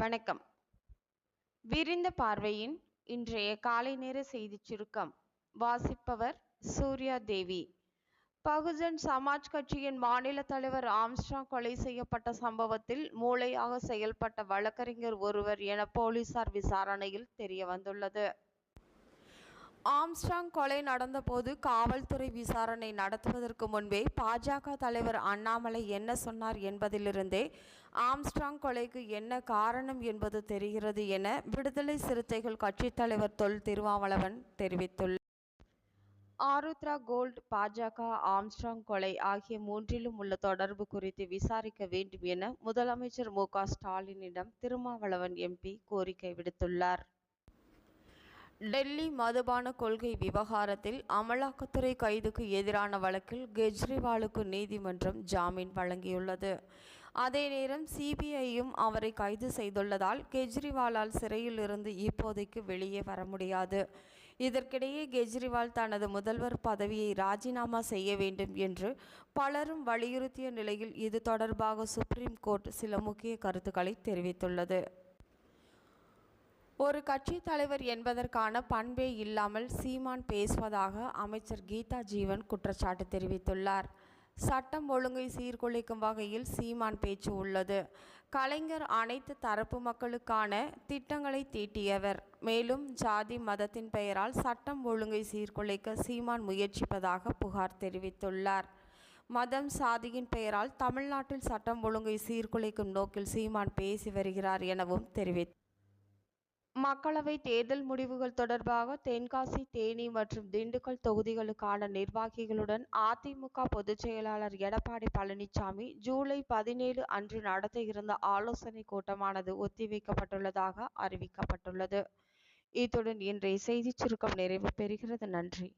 வணக்கம். விரிந்த பார்வையின் இன்றைய காலை நேர செய்திச் சுருக்கம் வாசிப்பவர் சூர்யா தேவி. பகுஜன் சமாஜ் கட்சியின் மாநில தலைவர் ஆம்ஸ்ட்ராங் கொலை செய்யப்பட்ட சம்பவத்தில் மூளையாக செயல்பட்ட வழக்கறிஞர் ஒருவர் என போலீசார் விசாரணையில் தெரிய வந்துள்ளது. ஆம்ஸ்ட்ராங் கொலை நடந்தபோது காவல்துறை விசாரணை நடத்துவதற்கு முன்பே பாஜக தலைவர் அண்ணாமலை என்ன சொன்னார் என்பதிலிருந்தே ஆம்ஸ்ட்ராங் கொலைக்கு என்ன காரணம் என்பது தெரிகிறது என விடுதலை சிறுத்தைகள் கட்சித் தலைவர் தொல் திருமாவளவன் தெரிவித்துள்ளார். ஆருத்ரா கோல்ட், பாஜக, ஆம்ஸ்ட்ராங் கொலை ஆகிய மூன்றிலும் உள்ள தொடர்பு குறித்து விசாரிக்க வேண்டும் என முதலமைச்சர் மு.க. ஸ்டாலினிடம் திருமாவளவன் எம்பி கோரிக்கை விடுத்துள்ளார். டெல்லி மதுபான கொள்கை விவகாரத்தில் அமலாக்கத்துறை கைதுக்கு எதிரான வழக்கில் கெஜ்ரிவாலுக்கு நீதிமன்றம் ஜாமீன் வழங்கியுள்ளது. அதே நேரம் சிபிஐயும் அவரை கைது செய்துள்ளதால் கெஜ்ரிவாலால் சிறையில் இருந்து இப்போதைக்கு வெளியே வர முடியாது. இதற்கிடையே கெஜ்ரிவால் தனது முதல்வர் பதவியை ராஜினாமா செய்ய வேண்டும் என்று பலரும் வலியுறுத்திய நிலையில் இது தொடர்பாக சுப்ரீம் கோர்ட் சில முக்கிய கருத்துக்களை தெரிவித்துள்ளது. ஒரு கட்சி தலைவர் என்பதற்கான பண்பே இல்லாமல் சீமான் பேசுவதாக அமைச்சர் கீதா ஜீவன் குற்றச்சாட்டு தெரிவித்துள்ளார். சட்டம் ஒழுங்கை சீர்குலைக்கும் வகையில் சீமான் பேச்சு உள்ளது. கலைஞர் அனைத்து தரப்பு மக்களுக்கான திட்டங்களை தீட்டியவர். மேலும் ஜாதி மதத்தின் பெயரால் சட்டம் ஒழுங்கை சீர்குலைக்க சீமான் முயற்சிப்பதாக புகார் தெரிவித்துள்ளார். மதம் சாதியின் பெயரால் தமிழ்நாட்டில் சட்டம் ஒழுங்கை சீர்குலைக்கும் நோக்கில் சீமான் பேசி வருகிறார் எனவும் தெரிவித்தார். மக்களவை தேர்தல் முடிவுகள் தொடர்பாக தென்காசி, தேனி மற்றும் திண்டுக்கல் தொகுதிகளுக்கான நிர்வாகிகளுடன் அதிமுக பொதுச் செயலாளர் எடப்பாடி பழனிசாமி ஜூலை 17 அன்று நடத்த இருந்த ஆலோசனை கூட்டமானது ஒத்திவைக்கப்பட்டுள்ளதாக அறிவிக்கப்பட்டுள்ளது. இத்துடன் இன்றைய செய்திச் சுருக்கம் நிறைவு பெறுகிறது. நன்றி.